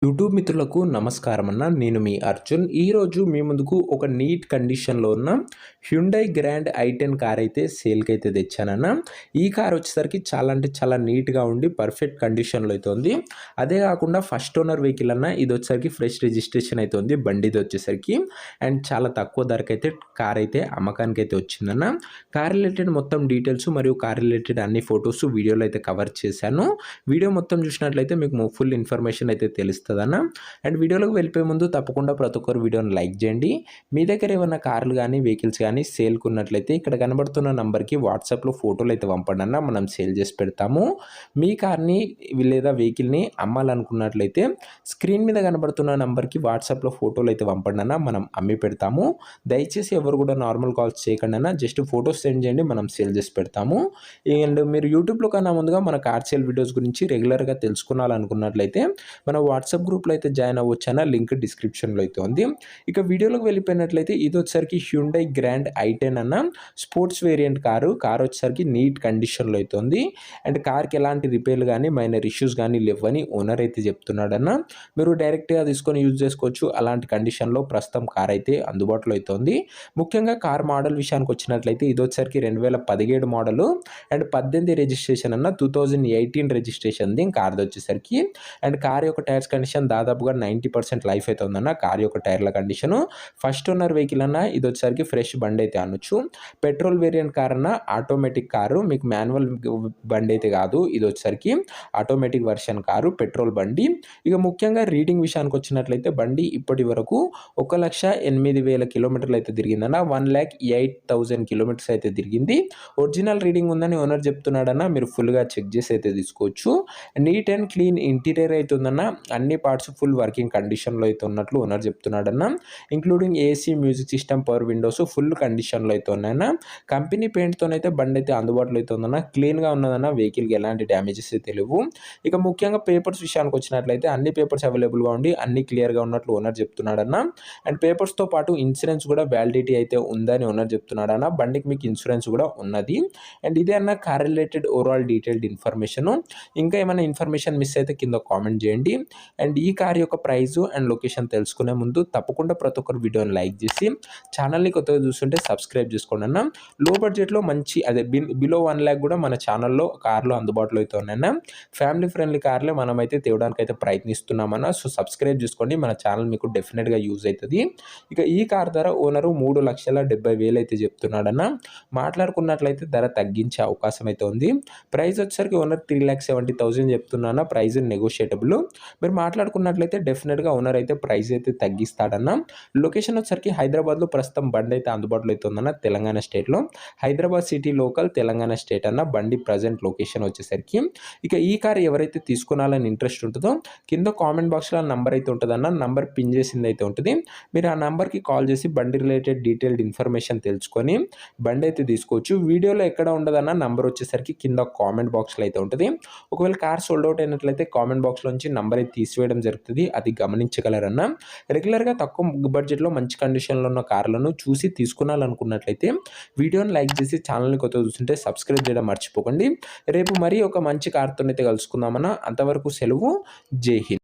YouTube మిత్రులకు నమస్కారం అన్న. నేను మీ అర్జున్. ఈరోజు మీ ముందుకు ఒక నీట్ కండిషన్‌లో ఉన్న హ్యుండై గ్రాండ్ ఐ10 కార్ అయితే సేల్‌కైతే తెచ్చానన్న. ఈ కార్ వచ్చేసరికి చాలా అంటే చాలా నీట్‌గా ఉండి పర్ఫెక్ట్ కండిషన్‌లో అయితే ఉంది. అదే కాకుండా ఫస్ట్ ఓనర్ వెహికల్ అన్న. ఇది వచ్చేసరికి ఫ్రెష్ రిజిస్ట్రేషన్ అయితే ఉంది బండిది వచ్చేసరికి. అండ్ చాలా తక్కువ ధరకైతే కార్ అయితే అమ్మకానికైతే వచ్చిందన్న. కార్ రిలేటెడ్ మొత్తం డీటెయిల్స్ మరియు కార్ రిలేటెడ్ అన్ని ఫోటోస్ వీడియోలో అయితే కవర్ చేశాను. వీడియో మొత్తం చూసినట్లయితే మీకు ఫుల్ ఇన్ఫర్మేషన్ అయితే తెలుస్తదన్న. అండ్ వీడియోలోకి వెళ్ళిపోయే ముందు తప్పకుండా ప్రతి ఒక్కరు వీడియోని లైక్ చేయండి. మీ దగ్గర ఏమైనా కార్లు కానీ వెహికల్స్ కానీ సేల్‌కి ఉన్నట్లయితే ఇక్కడ కనబడుతున్న నంబర్‌కి వాట్సాప్‌లో ఫోటోలు అయితే పంపండి అన్న. మనం సేల్ చేసి పెడతాము. మీ కార్‌ని లేదా వెహికల్‌ని అమ్మాలనుకున్నట్లయితే స్క్రీన్ మీద కనబడుతున్న నంబర్‌కి వాట్సాప్‌లో ఫోటోలు అయితే పంపండి అన్న. మనం అమ్మి పెడతాము. దయచేసి ఎవరు కూడా నార్మల్ కాల్స్ చేయకండి అన్న. జస్ట్ ఫోటోస్ సెండ్ చేయండి. మనం సేల్ చేసి పెడతాము. అండ్ మీరు యూట్యూబ్‌లో కన్నా ముందుగా మన కార్ సేల్ వీడియోస్ గురించి రెగ్యులర్‌గా తెలుసుకోవాలనుకున్నట్లయితే మన వాట్సాప్ గ్రూప్‌లో అయితే జాయిన్ అవ్వొచ్చన్న. లింక్ డిస్క్రిప్షన్‌లో అయితే ఉంది. ఇక వీడియోలోకి వెళ్ళిపోయినట్లయితే ఇది వచ్చేసరికి హ్యుండై గ్రాండ్ ఐ10 అన్న. Sports variant car. కార్ వచ్చేసరికి నీట్ కండిషన్‌లో అయితే ఉంది. అండ్ కార్‌కి ఎలాంటి రిపేర్లు కానీ మైనర్ ఇష్యూస్ కానీ లేవని ఓనర్ అయితే చెప్తున్నాడన్న. మీరు డైరెక్ట్‌గా తీసుకొని యూజ్ చేసుకోవచ్చు. అలాంటి కండిషన్‌లో ప్రస్తుతం కార్ అయితే అందుబాటులో అయితే ఉంది. ముఖ్యంగా కార్ మోడల్ విషయానికి వచ్చినట్లయితే ఇది వచ్చేసరికి 2017 మోడలు అండ్ 18 రిజిస్ట్రేషన్ అన్న. 2018 రిజిస్ట్రేషన్‌ది కార్‌ది వచ్చేసరికి. అండ్ కార్ యొక్క టైర్స్ కండిషన్ దాదాపుగా 90% లైఫ్ అయితే ఉందన్న. కార్ యొక్క టైర్ల కండిషను. ఫస్ట్ ఓనర్ వెహికల్ అన్న. ఇది వచ్చేసరికి ఫ్రెష్ బండి అయితే అనొచ్చు. పెట్రోల్ వేరియంట్ కార్ అన్న. Automatic car. మీకు మాన్యువల్ బండి అయితే కాదు. ఇది వచ్చేసరికి ఆటోమేటిక్ వర్షన్ కారు. పెట్రోల్ బండి. ఇక ముఖ్యంగా రీడింగ్ విషయానికి వచ్చినట్లయితే బండి ఇప్పటి వరకు 1,08,000 కిలోమీటర్లు అయితే తిరిగిందన్న. 1,08,000 కిలోమీటర్స్ అయితే తిరిగింది. ఒరిజినల్ రీడింగ్ ఉందని ఓనర్ చెప్తున్నాడన్న. మీరు ఫుల్‌గా చెక్ చేసి అయితే తీసుకోవచ్చు. నీట్ అండ్ క్లీన్ ఇంటీరియర్ అయితే ఉందన్న. అన్ని పార్ట్స్ ఫుల్ వర్కింగ్ కండిషన్‌లో అయితే ఉన్నట్లు ఓనర్ చెప్తున్నాడన్న. Including AC, music system, power windows full కండిషన్‌లో అయితే ఉన్నాయన్న. కంపెనీ పెయింట్‌తోనైతే బండి అయితే అందుబాటులో అయితే ఉందన్న. క్లీన్‌గా ఉన్నదన్న. వెహికల్‌కి ఎలాంటి డ్యామేజెస్ అయితే లేవు. ఇక ముఖ్యంగా పేపర్స్ విషయానికి వచ్చినట్లయితే అన్ని పేపర్స్ అవైలబుల్‌గా ఉండి అన్ని క్లియర్‌గా ఉన్నట్లు ఓనర్ చెప్తున్నాడన్న. అండ్ పేపర్స్‌తో పాటు ఇన్సూరెన్స్ కూడా వ్యాలిడిటీ అయితే ఉందని ఓనర్ చెప్తున్నాడన్న. బండికి మీకు ఇన్సూరెన్స్ కూడా ఉన్నది. అండ్ ఇదే అన్న car related overall detailed information. ఇంకా ఏమైనా ఇన్ఫర్మేషన్ మిస్ అయితే కింద కామెంట్ చేయండి. అండ్ ఈ కార్ యొక్క ప్రైజు అండ్ లొకేషన్ తెలుసుకునే ముందు తప్పకుండా ప్రతి ఒక్కరు వీడియోని లైక్ చేసి ఛానల్‌ని కొత్తగా చూస్తుంటే సబ్స్క్రైబ్ చేసుకోండి అన్న. లో బడ్జెట్‌లో మంచి బిలో 1 లాక్ కూడా మన ఛానల్‌లో కార్లు అందుబాటులో అయితే ఉన్నాయన్న. ఫ్యామిలీ ఫ్రెండ్లీ కార్లే మనమైతే తేవడానికైతే ప్రయత్నిస్తున్నామన్న. సో సబ్స్క్రైబ్ చేసుకోండి. మన ఛానల్ మీకు డెఫినెట్‌గా యూజ్ అవుతది. ఇక ఈ కార్ ధర ఓనరు 3,70,000 అయితే చెప్తున్నాడన్న. మాట్లాడుకున్నట్లయితే ధర తగ్గించే అవకాశం అయితే ఉంది. ప్రైస్ వచ్చేసరికి ఓనర్ 3,70,000 చెప్తున్నా. ప్రైస్ నెగోషియేటబుల్. మీరు మాట్లాడుకున్నట్లయితే డెఫినెట్‌గా ఓనర్ అయితే ప్రైస్ అయితే తగ్గిస్తాడన్న. లొకేషన్ వచ్చేసరికి హైదరాబాద్‌లో ప్రస్తుతం బండి అయితే అందుబాటులో అయితే ఉందన్న. తెలంగాణ స్టేట్‌లో. Hyderabad city local Telangana state అన్న. బండి ప్రజెంట్ లొకేషన్ వచ్చేసరికి. ఇక ఈ కార్ ఎవరైతే తీసుకోవాలని ఇంట్రెస్ట్ ఉంటుందో కింద కామెంట్ బాక్స్‌లో నంబర్ అయితే ఉంటదన్న. నంబర్ పిన్ చేసింది అయితే ఉంటుంది. మీరు ఆ నంబర్‌కి కాల్ చేసి బండి రిలేటెడ్ డీటెయిల్డ్ ఇన్ఫర్మేషన్ తెలుసుకొని బండి అయితే తీసుకోవచ్చు. వీడియోలో ఎక్కడ ఉండదన్న. నంబర్ వచ్చేసరికి కింద కామెంట్ బాక్స్‌లో అయితే ఉంటది. ఒకవేళ కార్ సోల్డ్ అవుట్ అయినట్లయితే కామెంట్ బాక్స్‌లో నుంచి నంబర్ అయితే తీసివేయడం జరుగుతుంది. అది గమనించగలరన్న. రెగ్యులర్‌గా తక్కువ బడ్జెట్‌లో మంచి కండిషన్‌లో ఉన్న కార్లను చూసి తీసుకోవాలనుకున్నట్లయితే వీడియోని లైక్ చేసి ఛానల్‌ని కొత్తగా చూస్తుంటే సబ్స్క్రైబ్ చేయడం మర్చిపోకండి. రేపు మరీ ఒక మంచి కార్‌తోనైతే కలుసుకుందామన్న. అంతవరకు సెలవు. జై హింద్.